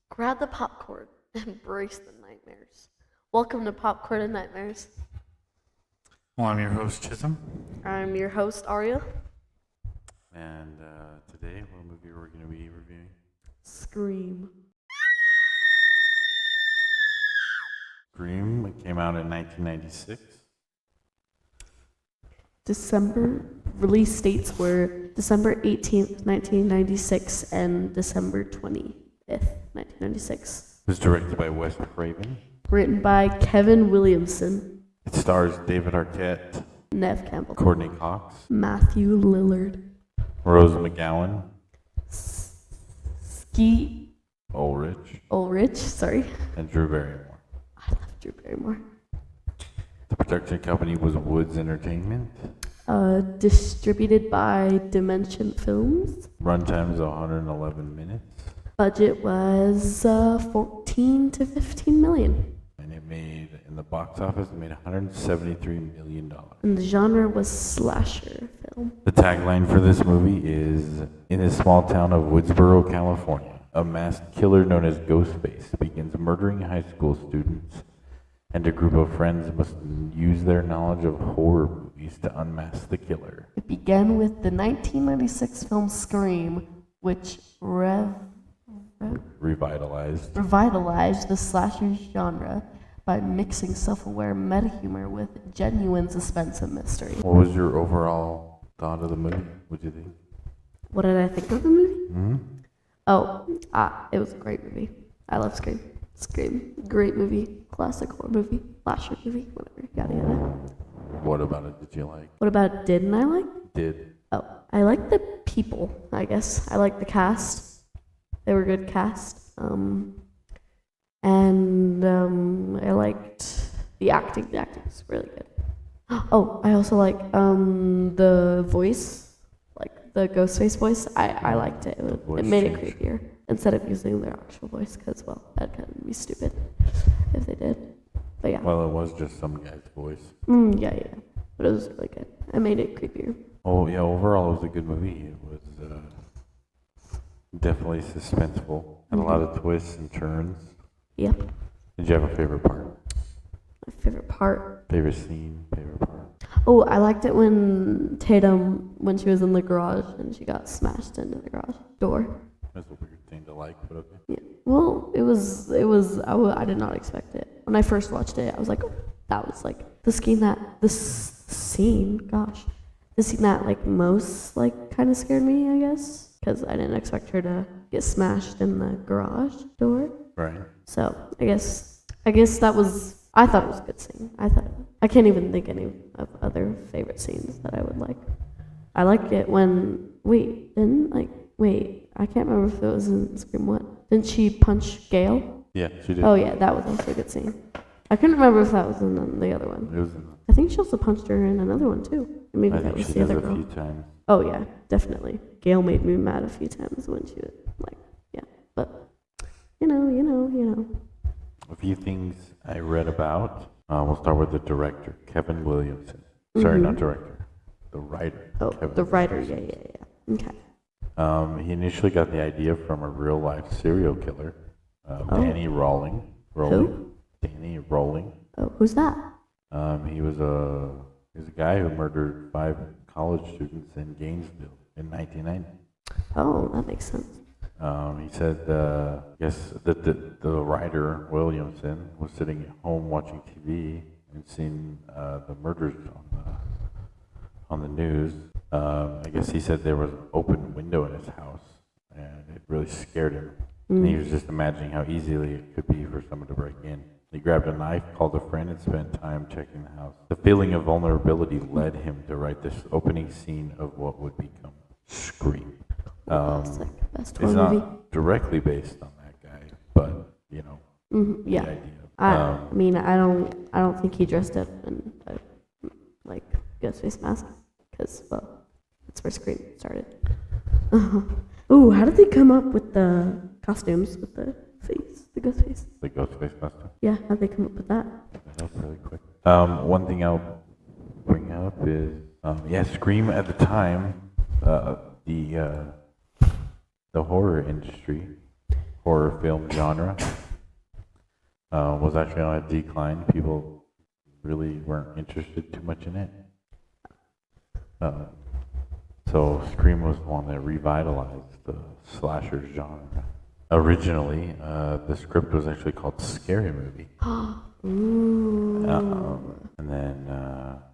Grab the popcorn and embrace the nightmares. Welcome to Popcorn and Nightmares. Well, I'm your host, Chisum. I'm your host, Arya. And today, what movie we're going to be reviewing? Scream. Scream. It came out in 1996. Release dates were December 18th, 1996 and December 25th, 1996. It was directed by Wes Craven. Written by Kevin Williamson. It stars David Arquette, Nev Campbell. Courtney Cox, Matthew Lillard. Rose McGowan, Skeet Ulrich, sorry. and Drew Barrymore. I love Drew Barrymore. The production company was Woods Entertainment. Distributed by Dimension Films. Runtime is 111 minutes. Budget was 14 to 15 million. And it made, in the box office, it made $173 million. And the genre was slasher film. The tagline for this movie is, in the small town of Woodsboro, California, a masked killer known as Ghostface begins murdering high school students, and a group of friends must use their knowledge of horror movies to unmask the killer. It began with the 1996 film Scream, which revitalized the slasher genre by mixing self-aware meta-humor with genuine suspense and mystery. What was your overall thought of the movie? What did you think? What did I think of the movie? Mm-hmm. It was a great movie. I love Scream. Scream, great movie, classic horror movie, slasher movie, whatever, yada yada. What about it did you like? What about it didn't I like? Did. Oh, I like the people, I guess. I like the cast. They were good cast. I liked the acting. The acting was really good. Oh, I also like the voice, like the Ghostface voice. I liked it. It made it creepier instead of using their actual voice, because, well, that'd kind of be stupid if they did. But yeah. Well, it was just some guy's voice. Yeah. But it was really good. It made it creepier. Oh, yeah, overall it was a good movie. It was definitely suspenseful. Had a lot of twists and turns. Yep. Did you have a favorite part? My favorite part? Favorite scene? Favorite part? Oh, I liked it when Tatum, when she was in the garage and she got smashed into the garage door. That's a weird thing to like, but okay. Yeah. Well, I did not expect it. When I first watched it, I was like, oh, that was like the scene that like most like kind of scared me, I guess. Because I didn't expect her to get smashed in the garage door. Right. So I guess that was. I thought it was a good scene. I can't even think any of other favorite scenes that I would like. I liked it when I can't remember if it was in Scream what. Didn't she punch Gail? Yeah, she did. Oh yeah, that was also a good scene. I couldn't remember if that was in the other one. It was in. I think she also punched her in another one too. Maybe that was the other girl. I think she does a few times. Oh yeah, definitely. Gail made me mad a few times when she was like, yeah. But you know. A few things I read about. We'll start with the director, Kevin Williamson. Sorry, not director. The writer. Oh, Kevin the writer. Williamson. Yeah. Okay. He initially got the idea from a real-life serial killer, Danny Rawling. Who? Danny Rawling. Oh, who's that? He was a guy who murdered 5 college students in Gainesville in 1990. Oh, that makes sense. He said, yes, that the writer, Williamson, was sitting at home watching TV and seeing the murders on the news. I guess he said there was an open window in his house, and it really scared him. And he was just imagining how easily it could be for someone to break in. He grabbed a knife, called a friend, and spent time checking the house. The feeling of vulnerability led him to write this opening scene of what would become Scream. Classic. Best It's horror movie. not directly based on that guy, Yeah. the idea. I mean, I don't think he dressed up in a like Ghostface mask, because that's where Scream started. Ooh, how did they come up with the costumes with the face, the ghost face? The Ghostface costume. Yeah, how'd they come up with that? That was really quick. One thing I'll bring up is, Scream at the time, the horror industry, horror film genre, was actually on a decline. People really weren't interested too much in it. So Scream was one that revitalized the slasher genre. Originally, the script was actually called Scary Movie. Ooh. And then...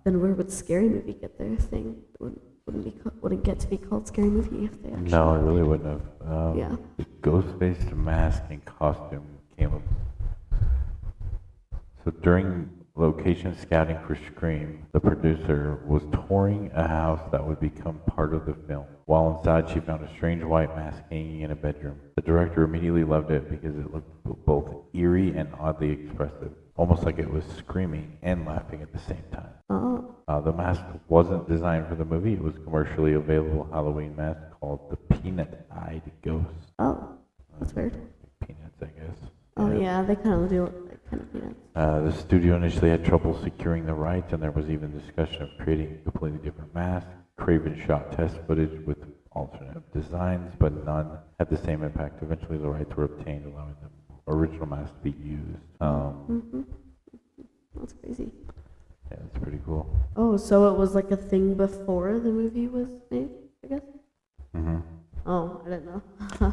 Then where would Scary Movie get their thing? Wouldn't get to be called Scary Movie if they actually... No, it really wouldn't have. Yeah. The Ghostface mask and costume came up. So during location scouting for Scream, the producer was touring a house that would become part of the film. While inside, she found a strange white mask hanging in a bedroom. The director immediately loved it because it looked both eerie and oddly expressive, almost like it was screaming and laughing at the same time. Oh. The mask wasn't designed for the movie. It was a commercially available Halloween mask called the Peanut-Eyed Ghost. Oh, that's weird. Peanuts, I guess. Oh yeah, they kind of do look like kind of peanuts. The studio initially had trouble securing the rights, and there was even discussion of creating a completely different mask. Craven shot test footage with alternate designs, but none had the same impact. Eventually, the rights were obtained, allowing the original mask to be used. That's crazy. Yeah, that's pretty cool. Oh, so it was like a thing before the movie was made, I guess? Oh, I didn't know.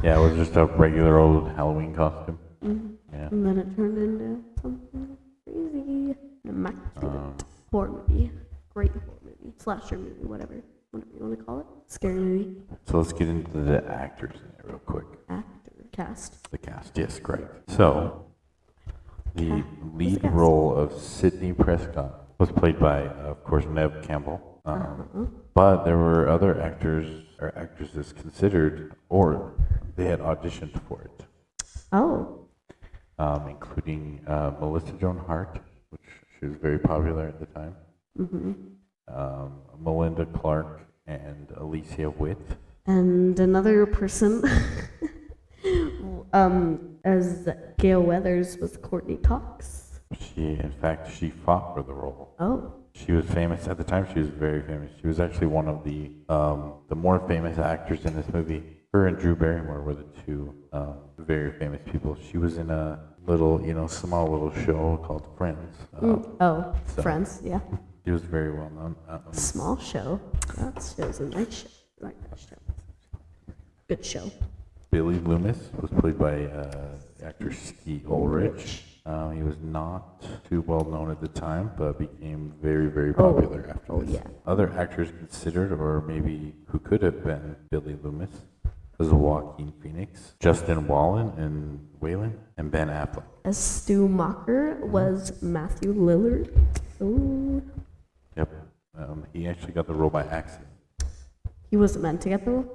Yeah, it was just a regular old Halloween costume. Yeah. And then it turned into something crazy. An immaculate horror movie. Great horror movie. Slasher movie, whatever you want to call it. Scary movie. So let's get into the actors in it real quick. Cast. The cast, yes, great. So, the lead role of Sidney Prescott was played by, of course, Neve Campbell. But there were other actors or actresses considered, or they had auditioned for it. Oh. Including Melissa Joan Hart, which she was very popular at the time. Melinda Clarke and Alicia Witt. And another person, as Gail Weathers, was Courtney Cox. In fact, she fought for the role. Oh. She was famous at the time. She was very famous. She was actually one of the more famous actors in this movie. Her and Drew Barrymore were the two very famous people. She was in a little, small little show called Friends. Friends, yeah. She was very well known. Small show. That show's a nice show. Like that show. Good show. Billy Loomis was played by actor Steve Ulrich. He was not too well known at the time, but became very, very popular after this. Yeah. Other actors considered, or maybe who could have been Billy Loomis, was Joaquin Phoenix, Justin Wallen, and Ben Affleck. As Stu Macher was Matthew Lillard. Ooh. Yep. He actually got the role by accident. He wasn't meant to get the role?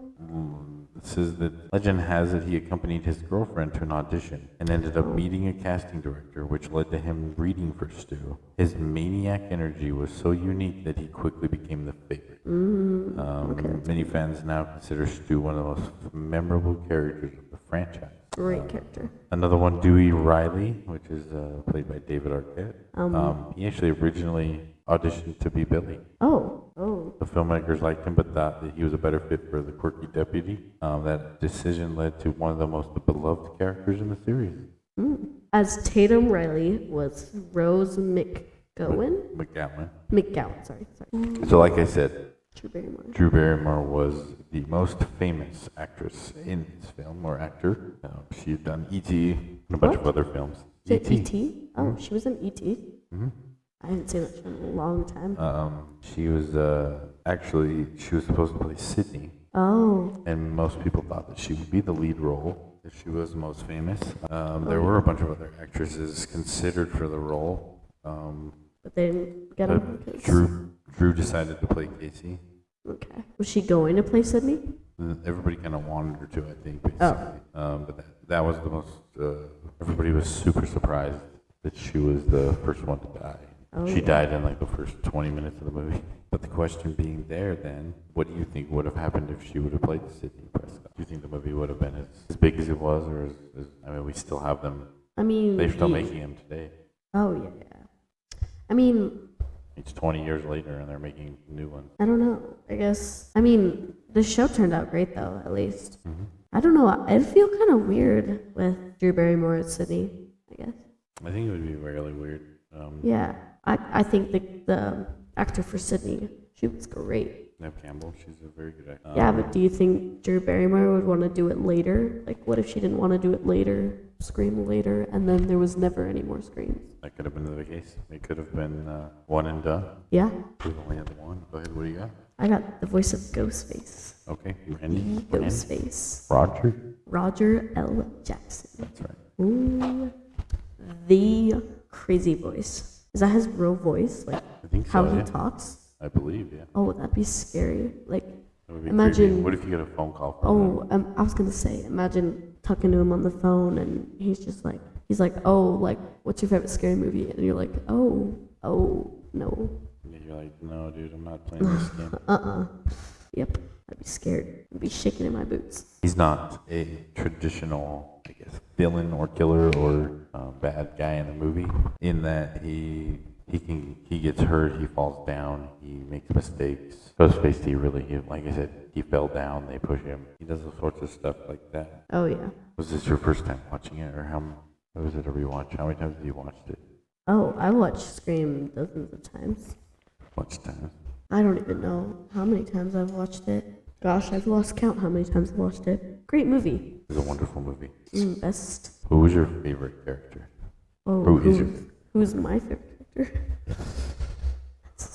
Says that legend has it he accompanied his girlfriend to an audition and ended up meeting a casting director, which led to him reading for Stu. His maniac energy was so unique that he quickly became the favorite. Many fans now consider Stu one of the most memorable characters of the franchise. Great character. Another one, Dewey Riley, which is played by David Arquette. He actually originally auditioned to be Billy. Oh. The filmmakers liked him, but thought that he was a better fit for the quirky deputy. That decision led to one of the most beloved characters in the series. As Tatum Riley was Rose McGowan? McGowan, sorry. So like I said, Drew Barrymore was the most famous actress in this film, or actor. She had done E.T. and a bunch of other films. E.T.? Oh, she was in E.T.? I haven't seen that show in a long time. She was she was supposed to play Sydney. Oh. And most people thought that she would be the lead role, if she was the most famous. There were a bunch of other actresses considered for the role. But they didn't get them? Drew decided to play Casey. Okay. Was she going to play Sydney? Everybody kind of wanted her to, I think, basically. But that was the most. Everybody was super surprised that she was the first one to die. Oh, She yeah. died in like the first 20 minutes of the movie. But the question being there then, what do you think would have happened if she would have played Sidney Prescott? Do you think the movie would have been as big as it was, or I mean, we still have them. I mean, They're still making them today. Oh yeah. I mean, It's 20 years later, and they're making new ones. I don't know. I guess. I mean, the show turned out great though. At least. Mm-hmm. I don't know. I'd feel kind of weird with Drew Barrymore as Sydney. I guess. I think it would be really weird. Yeah. I think the actor for Sydney, she was great. Neve Campbell, she's a very good actor. Yeah, but do you think Drew Barrymore would want to do it later? Like, what if she didn't want to do it later, scream later, and then there was never any more screams? That could have been the case. It could have been one and done. Yeah. We've only had one. Go ahead, what do you got? I got the voice of Ghostface. Okay, Randy. Ghostface. Roger L. Jackson. That's right. Ooh, the crazy voice. Is that his real voice? Like I think so, how he yeah. talks? I believe, yeah. Oh, that'd be scary. Like, That would be imagine. creepy. What if you get a phone call from him? I was gonna say, imagine talking to him on the phone and he's like, oh, like, what's your favorite scary movie? And you're like, oh, no. And you're like, no, dude, I'm not playing this game. Yep, I'd be scared. I'd be shaking in my boots. He's not a traditional, I guess, villain or killer or bad guy in the movie. In that he gets hurt, he falls down, he makes mistakes. Ghostface, like I said, he fell down. They push him. He does all sorts of stuff like that. Oh yeah. Was this your first time watching it, or was it a rewatch? How many times have you watched it? Oh, I watched Scream dozens of times. Much times. I don't even know how many times I've watched it. Gosh, I've lost count how many times I've watched it. Great movie. It's a wonderful movie. Best. Who was your favorite character? Oh, who's my favorite character?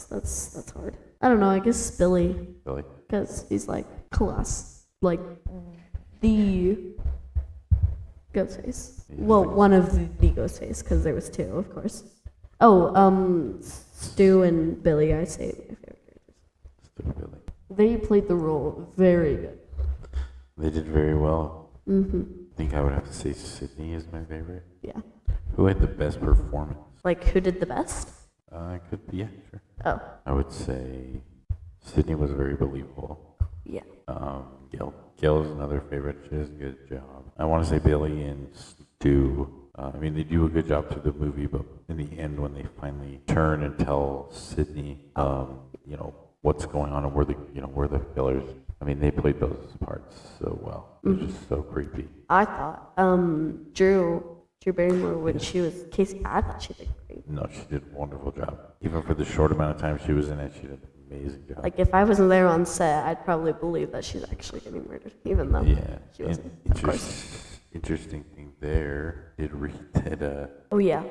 That's hard. I don't know. I guess Billy. Billy. Because he's like class, like the Ghostface. Well, one of the Ghostface, because there was two, of course. Oh, Stu and Billy, I say my favorite characters. Stu and Billy. They played the role very good. They did very well. Mm-hmm. I think I would have to say Sidney is my favorite. Yeah. Who had the best performance? Like, who did the best? Could be, yeah, sure. Oh. I would say Sidney was very believable. Yeah. Gail is another favorite. She does a good job. I want to say Billy and Stu. I mean, they do a good job through the movie, but in the end, when they finally turn and tell Sidney, what's going on and where the killers. I mean, they played those parts so well. It was just so creepy. I thought Drew Barrymore, when she was Casey, I thought she did great. No, she did a wonderful job. Even for the short amount of time she was in it, she did an amazing job. Like, if I wasn't there on set, I'd probably believe that she's actually getting murdered, even though she wasn't. Of course. Interesting thing there. Did read that. Oh yeah.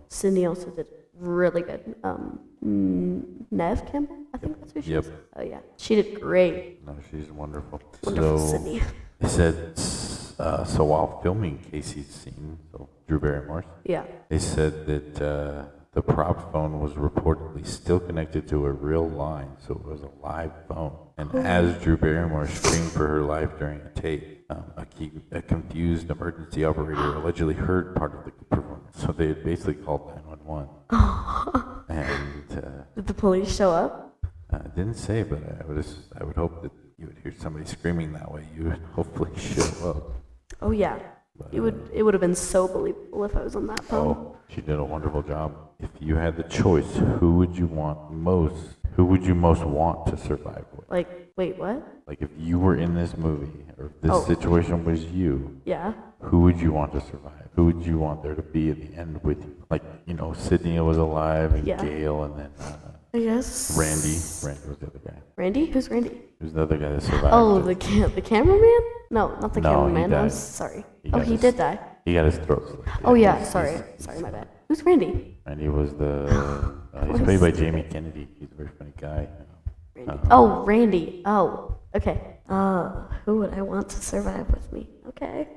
Sidney also did really good. Neve Campbell, I think that's who she is. Oh yeah, she did great. No, she's wonderful. Wonderful, Sidney. They said so while filming Casey's scene, so Drew Barrymore's. Yeah. They said that the prop phone was reportedly still connected to a real line, so it was a live phone. And as Drew Barrymore screamed for her life during a tape, a confused emergency operator allegedly heard part of the performance. So they had basically called 911. And did the police show up? Didn't say, but I would hope that you would hear somebody screaming that way. You would hopefully show up. Oh yeah. But, it would have been so believable if I was on that phone. Oh, she did a wonderful job. If you had the choice, who would you most want to survive with? Like, wait, what? Like, if you were in this movie, or if this situation was you, yeah, who would you want to survive? Who would you want there to be at the end with you? Like, Sidney was alive, and Gail, and then I guess Randy was the other guy. Randy? Who's Randy? Who's the other guy that survived? Oh, the cameraman? No, not the cameraman. He died. I'm sorry. He did die. He got his throat slit. Oh yeah, sorry, my bad. Who's Randy? Randy was he's played by Jamie Kennedy. He's a very funny guy. Randy. Randy. Oh, okay. Who would I want to survive with me? Okay.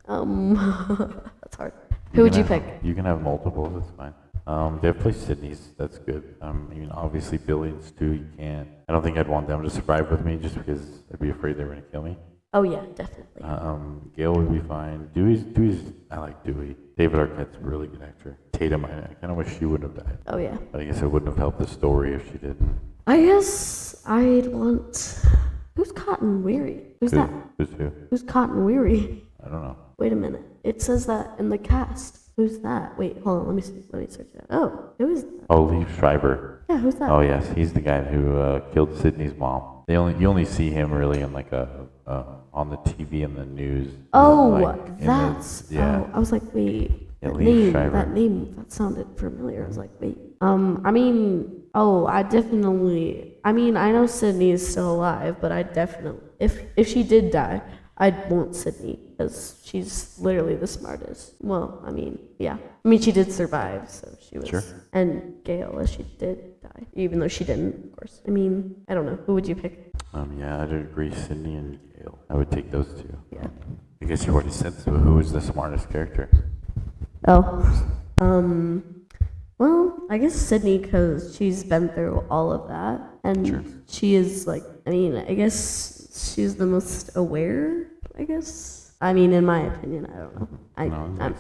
That's hard. Who would you pick? You can have multiple. That's fine. Definitely Sydney's. That's good. Obviously Billy and Stu. You can't. I don't think I'd want them to survive with me just because I'd be afraid they were gonna kill me. Oh yeah, definitely. Gail would be fine. Dewey's, I like Dewey. David Arquette's a really good actor. Tatum, I kind of wish she wouldn't have died. Oh yeah. But I guess it wouldn't have helped the story if she didn't. I guess I'd want. Who's Cotton Weary? Who's that? Who's who? Who's Cotton Weary? I don't know. Wait a minute. It says that in the cast. Who's that? Wait, hold on. Let me see. Let me search that. Oh, who is that? Oh, Lee Schreiber. Yeah, who's that? Oh yes, he's the guy who killed Sidney's mom. You only see him really in like on the TV and the news. Oh, like, that's. Yeah. Oh, I was like, wait. Yeah, That Lee Schreiber. name, that sounded familiar. I was like, wait. I mean, I definitely. I mean, I know Sydney is still alive, but I definitely, if she did die, I'd want Sydney because she's literally the smartest. Well, I mean, yeah. I mean, she did survive, so she was. Sure. And Gail, as she did die, even though she didn't, of course. I mean, I don't know. Who would you pick? Yeah, I'd agree. Sydney and Gail. I would take those two. Yeah. I guess you already said so. Who was the smartest character? Oh. Well, I guess Sydney, because she's been through all of that, and Sure. she is like. I mean, I guess she's the most aware. I guess. I mean, in my opinion, I don't know.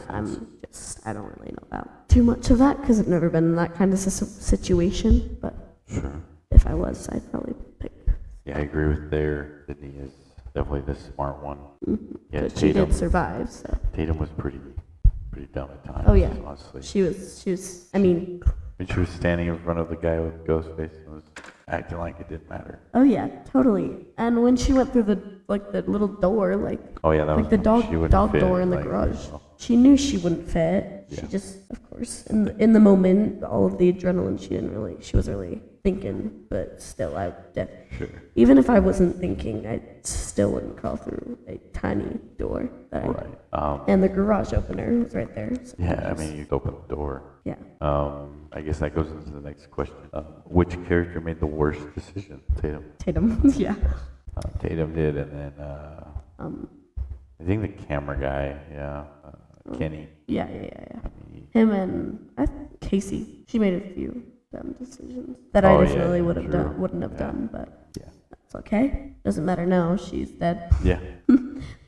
I don't really know about too much of that because I've never been in that kind of situation. But Sure. if I was, I'd probably pick. Yeah, I agree with there. Sydney is definitely the smart one. Yeah, But she did survive, so. Tatum was pretty dumb at times. Oh yeah. Honestly. She was. I mean. When she was standing in front of the guy with Ghostface and was acting like it didn't matter. Oh yeah, totally. And when she went through the little door, Oh yeah, that like was the dog she wouldn't fit, door in the like, garage. well. She knew she wouldn't fit. Yeah. She just, of course, in the moment, all of the adrenaline, she wasn't really thinking. But still, Sure. even if I wasn't thinking, I still wouldn't crawl through a tiny door. Right. And the garage opener was right there. So Yeah, I mean, you open the door. Yeah. I guess that goes into the next question. Which character made the worst decision? Tatum. Yeah. Tatum did, and then I think the camera guy, Kenny. Yeah. Him and Casey. She made a few dumb decisions that I definitely wouldn't have done, but Yeah. that's okay. Doesn't matter now. She's dead. Yeah.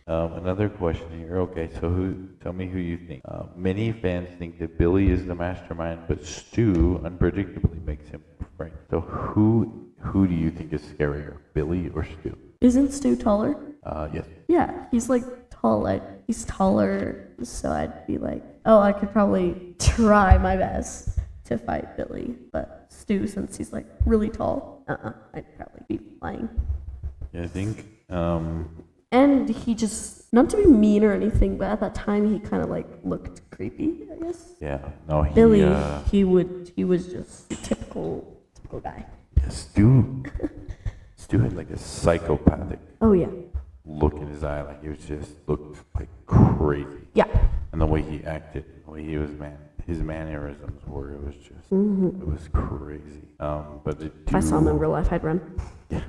Another question here. Okay, so tell me who you think. Many fans think that Billy is the mastermind, but Stu unpredictably makes him afraid. So who do you think is scarier, Billy or Stu? Isn't Stu taller? Yes. Yeah, he's like tall. He's taller, so I'd be like, oh, I could probably try my best to fight Billy, but Stu, since he's like really tall, I'd probably be flying. Yeah, I think. And he just, not to be mean or anything, but at that time he kind of like looked creepy, I guess. Yeah. No. Billy, he was just a typical guy. Yeah, Stu had like a psychopathic Oh yeah. look in his eye, like he was just looked like crazy. Yeah. And the way he acted, the way he was, his mannerisms were, it was just, it was crazy. But If I saw him in real life, I'd run. Yeah.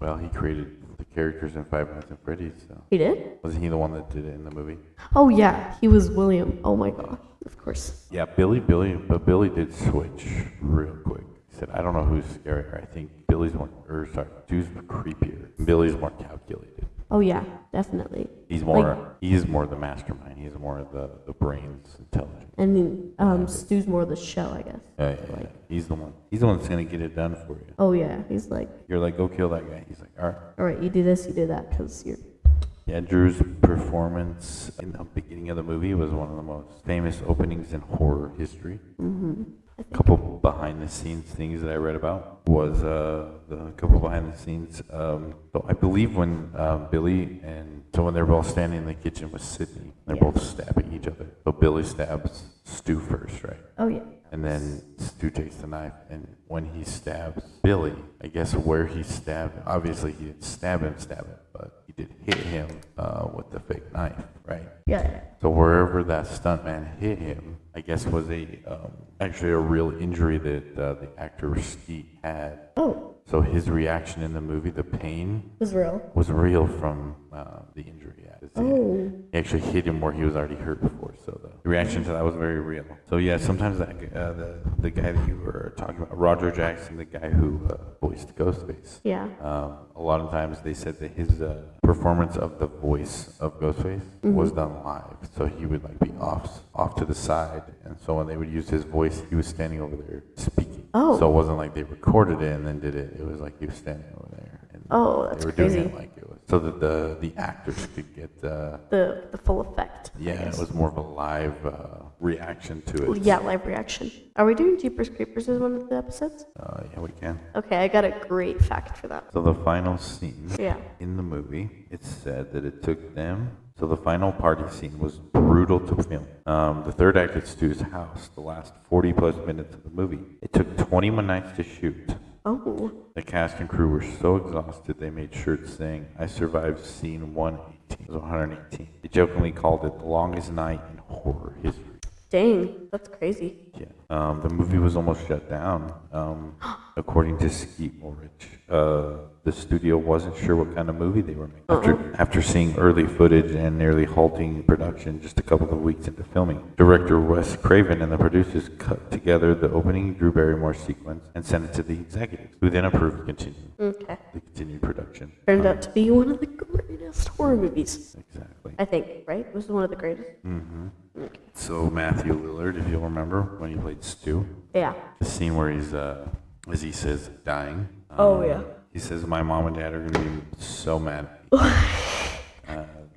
Well, he created the characters in Five Nights at Freddy's. So. He did? Wasn't he the one that did it in the movie? Oh yeah, he was William. Oh my gosh, of course. Yeah, Billy did switch real quick. He said, I don't know who's scarier. I think Stu's creepier. Billy's more calculated. Oh yeah, definitely. He's more the mastermind. He's more the brains, intelligence. And Stu's more the show, I guess. Yeah. He's the one that's gonna get it done for you. Oh yeah, he's like, You're like, go kill that guy. He's like, all right. you do this, you do that, because you're. Yeah, Drew's performance in the beginning of the movie was one of the most famous openings in horror history. Mm-hmm. A couple behind the scenes things that I read about was the couple behind the scenes. So I believe when Billy when they're both standing in the kitchen with Sidney, they're both stabbing each other. So Billy stabs Stu first, right? Oh yeah. And then Stu takes the knife, and when he stabs Billy, I guess where he stabbed, obviously he didn't stab him, but he did hit him with the fake knife, right? Yeah. So wherever that stuntman hit him, I guess was actually a real injury that the actor Skeet had. Oh. So his reaction in the movie, the pain, Was real from the injury. Oh. He actually hit him where he was already hurt before. So the The reaction to that was very real. So yeah, sometimes that the guy that you were talking about, Roger Jackson, the guy who voiced Ghostface. Yeah. A lot of times they said that his performance of the voice of Ghostface was done live. So he would like be off to the side, and so when they would use his voice, he was standing over there speaking. Oh. So it wasn't like they recorded it and then did it. It was like he was standing over there. And that's they were crazy. doing it like it was, so that the actors could get The full effect. I yeah, guess. it was more of a live reaction to it. Yeah, live reaction. Are we doing Jeepers Creepers as one of the episodes? Yeah, we can. Okay, I got a great fact for that. So the final scene Yeah. in the movie, it said that it took them. So the final party scene was brutal to film. The third act at Stu's house, the last 40 plus minutes of the movie, it took 21 nights to shoot. Oh. The cast and crew were so exhausted they made shirts saying, "I survived scene 118." It was 118. They jokingly called it the longest night in horror history. Dang, that's crazy. Yeah. The movie was almost shut down. According to Skeet Ulrich, the studio wasn't sure what kind of movie they were making. After seeing early footage and nearly halting production just a couple of weeks into filming, director Wes Craven and the producers cut together the opening Drew Barrymore sequence and sent it to the executives, who then approved the continued production. Turned out to be one of the greatest horror movies. Exactly. I think, right? It was one of the greatest. Mm-hmm. Okay. So Matthew Lillard, if you'll remember, when he played Stu, Yeah. the scene where he's, as he says, dying. Yeah. He says, "My mom and dad are going to be so mad at me."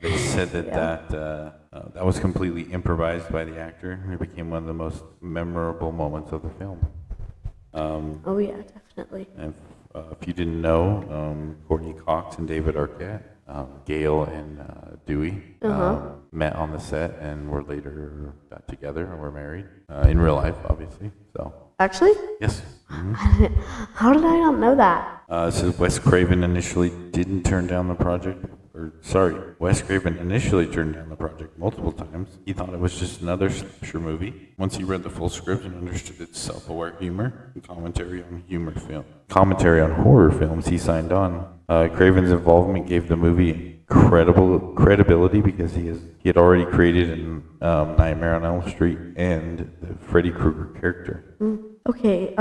They said that was completely improvised by the actor. It became one of the most memorable moments of the film. Yeah, definitely. And if you didn't know, Courtney Cox and David Arquette, Gail and Dewey, met on the set and were later got together and were married in real life, obviously. So. Actually? Yes. How did I not know that? So Wes Craven initially didn't turn down the project. Wes Craven initially turned down the project multiple times. He thought it was just another slasher movie. Once he read the full script and understood its self-aware humor and commentary on horror films, he signed on. Craven's involvement gave the movie incredible credibility because he had already created Nightmare on Elm Street and the Freddy Krueger character. Okay,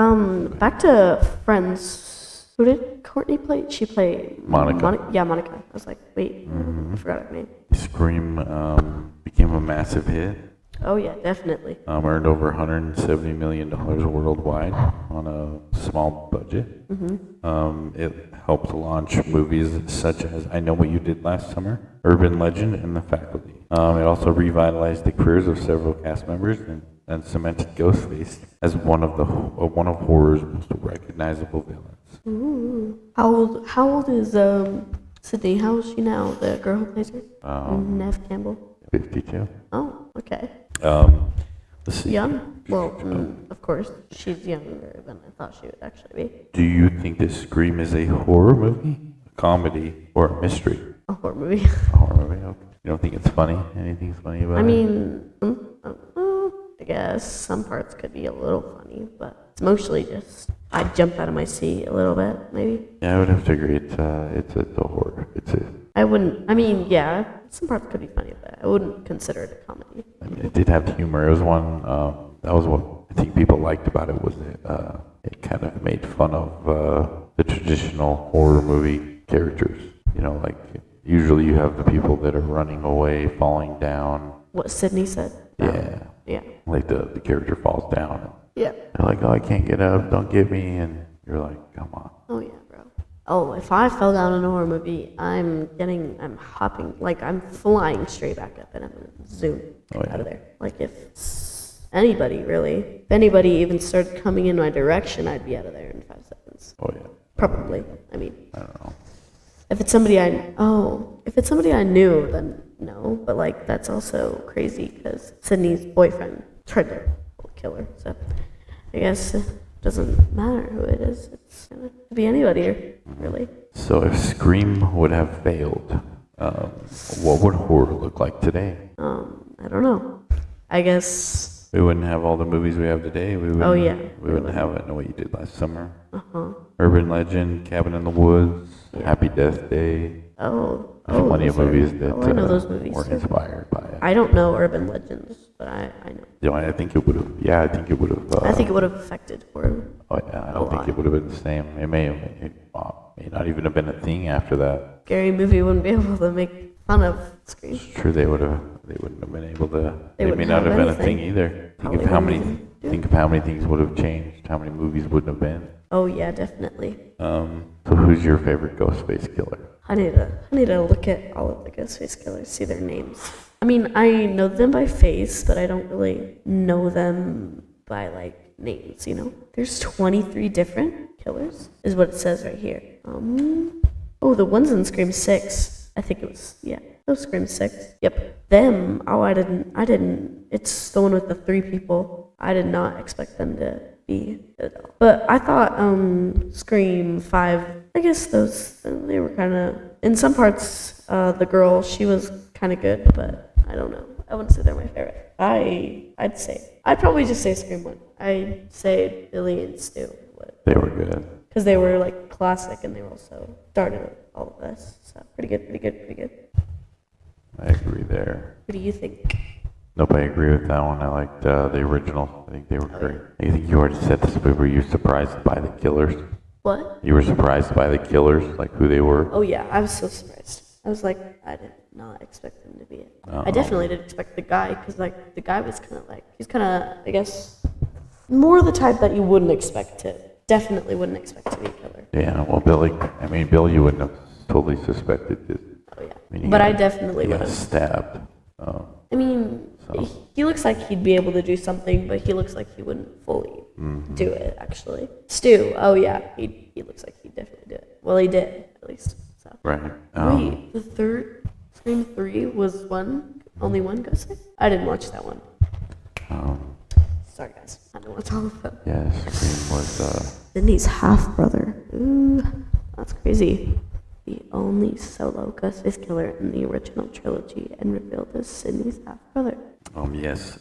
back to Friends. Who did Courtney play? She played Monica. Monica. I was like, wait, I forgot her name. Scream became a massive hit. Oh yeah, definitely. Earned over $170 million worldwide on a small budget. It helped launch movies such as I Know What You Did Last Summer, Urban Legend, and The Faculty. It also revitalized the careers of several cast members and cemented Ghostface as one of horror's most recognizable villains. Ooh. How old is Sydney? How old is she now? The girl who plays her? Neve Campbell. 52. Oh, okay. Let's see. Young? Well, of course, she's younger than I thought she would actually be. Do you think this Scream is a horror movie, a comedy, or a mystery? A horror movie. A horror movie, okay. You don't think it's funny? Anything's funny about it? I mean, I guess some parts could be a little funny, but it's mostly just I jumped out of my seat a little bit, maybe. Yeah, I would have to agree. It's a horror. I wouldn't. I mean, yeah, some parts could be funny, but I wouldn't consider it a comedy. I mean, it did have humor. It was one. That was what I think people liked about it. Was it kind of made fun of the traditional horror movie characters. You know, like usually you have the people that are running away, falling down. What Sydney said. Yeah. Yeah. Like the character falls down. Yeah. They're like, "Oh, I can't get up. Don't get me." And you're like, "Come on." Oh yeah, bro. Oh, if I fell down in a horror movie, I'm hopping, like I'm flying straight back up and I'm gonna zoom out of there. Like if anybody even started coming in my direction, I'd be out of there in 5 seconds. Oh yeah. Probably. I mean, I don't know. if it's somebody I knew, then no. But like that's also crazy because Sydney's boyfriend tried to kill her. So I guess it doesn't matter who it is. It's gonna be anybody, really. So if Scream would have failed, what would horror look like today? I don't know. I guess. We wouldn't have all the movies we have today. We wouldn't, Oh yeah. We wouldn't have I Know What You Did Last Summer. Uh-huh. Urban Legend, Cabin in the Woods, Yeah. Happy Death Day. There's plenty of movies that I know those movies were too. inspired by it. I don't know urban legends, but I know. You know, I think it would have. Yeah, I think it would have. I think it would have affected horror. Oh yeah, I don't think it would have been the same. It may not even have been a thing after that. Scary movie wouldn't be able to make fun of Scream. It's true, they wouldn't have been able to. They They may wouldn't not have have been a anything. thing either. Probably wouldn't do it. Think of how many things would have changed. How many movies wouldn't have been. Oh yeah, definitely. So who's your favorite Ghostface killer? I need to look at all of the Ghostface killers, see their names. I mean, I know them by face, but I don't really know them by like names, you know? There's 23 different killers, is what it says right here. The ones in Scream 6, I think it was, Scream 6. Yep. Them, I didn't, it's the one with the 3 people. I did not expect them to be good at all. But I thought Scream 5, I guess they were kind of, in some parts, the girl, she was kind of good, but I don't know. I wouldn't say they're my favorite. I'd probably just say Scream 1. I'd say Billy and Stu. They were good. Because they were like classic and they were also started with all of this. So pretty good. I agree there. What do you think? Nope, I agree with that one. I liked the original. I think they were great. I think you already said this, but were you surprised by the killers? What? You were surprised by the killers, like who they were? Oh yeah, I was so surprised. I was like, I did not expect them to be it. I definitely didn't expect the guy, because like the guy was kind of like, he's kind of, I guess, more the type that you wouldn't expect to, definitely wouldn't expect to be a killer. Yeah, well, Bill, you wouldn't have totally suspected it. Oh yeah, but I definitely would got have. stabbed. He looks like he'd be able to do something, but he looks like he wouldn't fully do it, actually. Stu, oh yeah, he looks like he'd definitely do it. Well, he did, at least. So. Right. Wait, the third, Scream 3 was only one Ghostface? I didn't watch that one. Sorry guys, I didn't watch all of them. Yeah, Scream was, Sidney's half-brother. Ooh, that's crazy. The only solo Ghostface killer in the original trilogy and revealed as Sidney's half-brother. yes.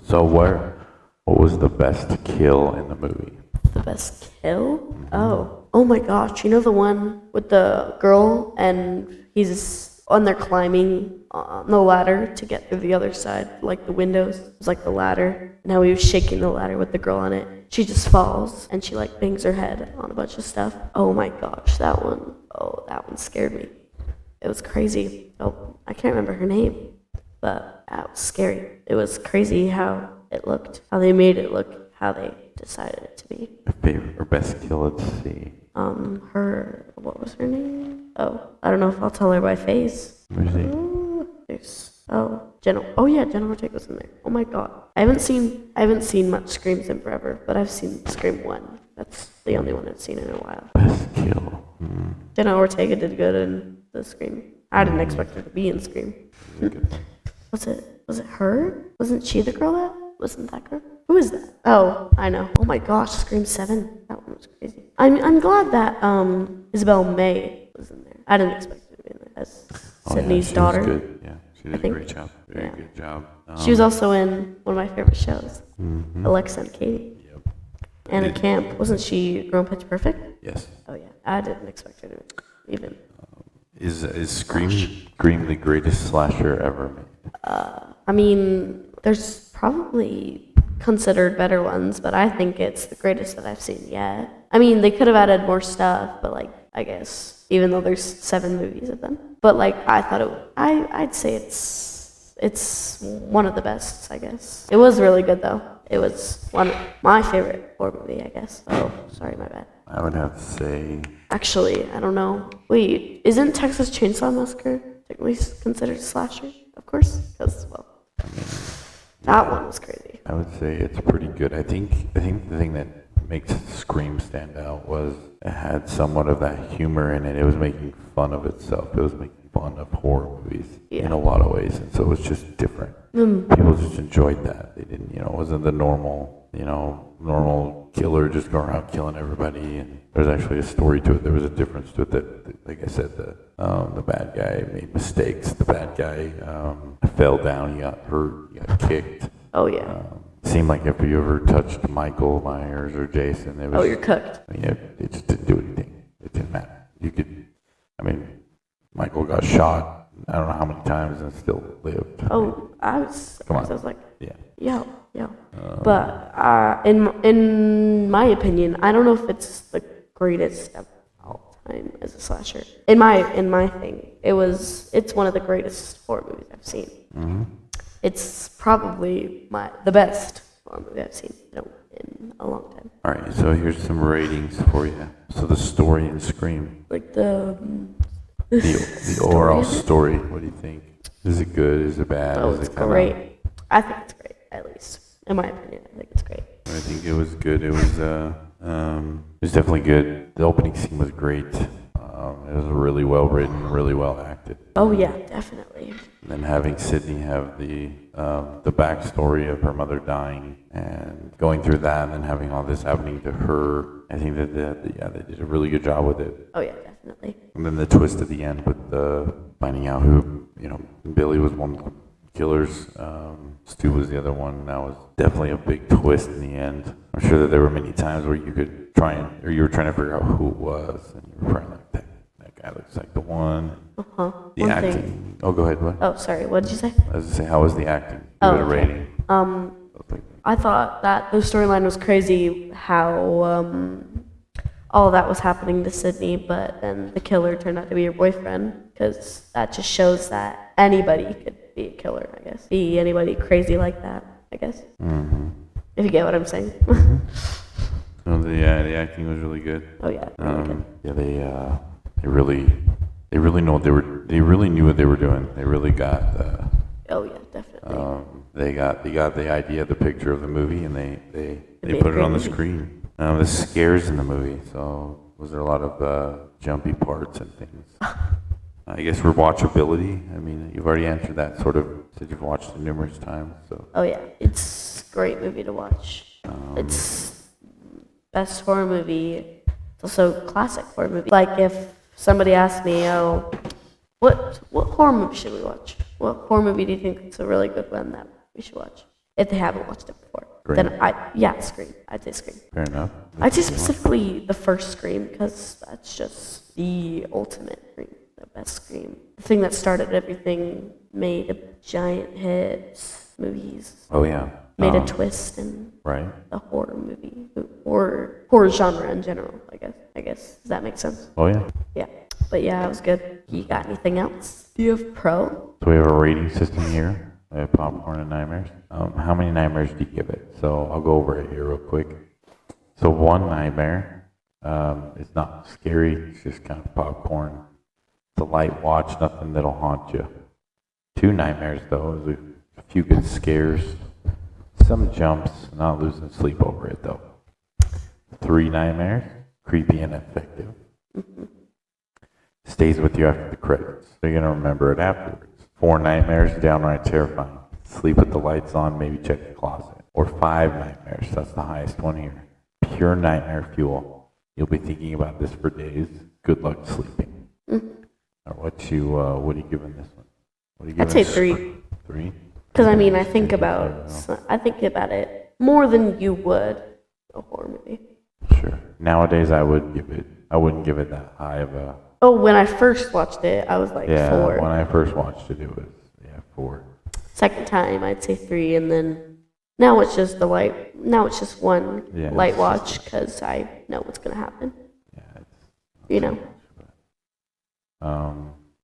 So what was the best kill in the movie? The best kill? Oh my gosh, you know the one with the girl and he's on there climbing on the ladder to get through the other side, like the windows. It was like the ladder. Now he was shaking the ladder with the girl on it. She just falls and she like bangs her head on a bunch of stuff. Oh my gosh, that one scared me. It was crazy. Oh, I can't remember her name, but that was scary. It was crazy how it looked, how they made it look, how they decided it to be. Your favorite or best kill, let's see. What was her name? Oh, I don't know if I'll tell her by face. Let me see. Jenna. Oh yeah, Jenna Ortega's in there. Oh my god. I haven't seen much Screams in forever, but I've seen Scream 1. That's the only one I've seen in a while. Best kill. Jenna Ortega did good in the Scream. I didn't expect her to be in Scream. Was it her? Wasn't she the girl wasn't that girl? Who is that? Oh, I know. Oh my gosh, Scream 7. That one was crazy. I'm glad that Isabel May was in there. I didn't expect her to be in there as Sidney's daughter. Was good. Yeah, she did a great job. Very good job. She was also in one of my favorite shows, Alexa and Katie. Yep. Anna Camp. Wasn't she Grown Pitch Perfect? Yes. Oh yeah. I didn't expect her to even. Is Scream the greatest slasher ever made? There's probably considered better ones, but I think it's the greatest that I've seen yet. They could have added more stuff, but like, I guess, even though there's 7 movies of them. But like, I thought I'd say it's one of the best, I guess. It was really good though. It was my favorite horror movie, I guess. Oh, sorry, my bad. I would have to say... Actually, I don't know. Wait, isn't Texas Chainsaw Massacre technically considered a slasher? Of course, because, well, that one was crazy. I would say it's pretty good. I think the thing that makes Scream stand out was it had somewhat of that humor in it. It was making fun of itself. It was making fun of horror movies in a lot of ways, and so it was just different. People just enjoyed that. They didn't, it wasn't the normal killer just going around killing everybody. And there's actually a story to it. There was a difference to it that, like I said, the bad guy made mistakes. The bad guy fell down. He got hurt. He got kicked. Oh yeah. Seemed like if you ever touched Michael Myers or Jason, it was. Oh, you're cooked. It just didn't do anything. It didn't matter. Michael got shot, I don't know how many times, and still lived. Oh, I was like, Yeah. yeah. But in my opinion, I don't know if it's the greatest of all time as a slasher. In my thing, it's one of the greatest horror movies I've seen. Mm-hmm. It's probably the best horror movie I've seen in a long time. All right, so here's some ratings for you. So the story in Scream. Like the overall story. What do you think? Is it good? Is it bad? Oh, it's great. I think it's great, at least. In my opinion, I think it's great. I think it was good. It was definitely good. The opening scene was great. It was really well written, really well acted. Oh yeah, definitely. And then having Sidney have the backstory of her mother dying and going through that, and then having all this happening to her, I think that they did a really good job with it. Oh yeah, definitely. And then the twist at the end with finding out who, Billy was one of the killers, Stu was the other one. That was definitely a big twist in the end. I'm sure that there were many times where you could you were trying to figure out who it was, and you were probably like, that guy looks like the one. Uh-huh. The One acting. thing. Oh, go ahead. What? Oh, sorry. What did you say? I was gonna say, how was the acting? Give it a rating. I thought that the storyline was crazy. How all of that was happening to Sidney, but then the killer turned out to be your boyfriend, because that just shows that anybody could be a killer. I guess be anybody crazy like that. I guess. Mm-hmm. If you get what I'm saying. Oh, the acting was really good. Oh yeah. Really good. Yeah, they really know what they really knew what they were doing. They really got. Oh yeah, definitely. They got the idea, the picture of the movie, and they put it on the screen. The scares in the movie. So was there a lot of jumpy parts and things? I guess rewatchability. I mean, you've already answered that. Sort of said you've watched it numerous times. So. Oh yeah, it's a great movie to watch. It's best horror movie. It's also a classic horror movie. Like if somebody asked me, oh, what horror movie should we watch? What horror movie do you think is a really good one that we should watch? If they haven't watched it before. Scream. Then Scream. I'd say Scream. Fair enough. I'd say specifically the first Scream, because that's just the ultimate Scream, the best Scream. The thing that started everything, made a giant hit, movies. Oh yeah. Made a twist in right. the horror movie, horror genre in general, I guess. Does that make sense? Oh yeah. Yeah. But yeah, it was good. You got anything else? Do you have pro? So we have a rating system here. We have Popcorn and Nightmares. How many nightmares do you give it? So I'll go over it here real quick. So one nightmare, it's not scary. It's just kind of popcorn. It's a light watch, nothing that'll haunt you. 2 nightmares though is a few good scares. Some jumps, not losing sleep over it though. 3 nightmares, creepy and effective. Stays with you after the credits, so you're gonna remember it afterwards. 4 nightmares, downright terrifying. Sleep with the lights on, maybe check the closet. Or 5 nightmares, that's the highest one here. Pure nightmare fuel. You'll be thinking about this for days. Good luck sleeping. Or what are you giving this one? What are you giving? I'd say 3. 3? Because I mean, I think about it more than you would a horror movie. Sure. Nowadays, I wouldn't give it that high of a. Oh, when I first watched it, I was like 4. When I first watched it, it was 4. Second time, I'd say 3, and then now it's just one light watch, because I know what's gonna happen. Yeah.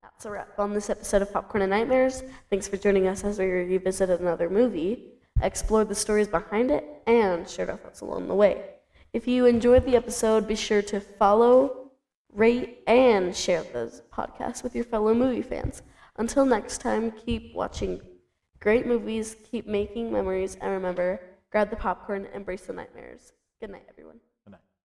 That's a wrap on this episode of Popcorn and Nightmares. Thanks for joining us as we revisit another movie, explored the stories behind it, and shared our thoughts along the way. If you enjoyed the episode, be sure to follow, rate, and share this podcast with your fellow movie fans. Until next time, keep watching great movies, keep making memories, and remember, grab the popcorn, embrace the nightmares. Good night, everyone. Good night.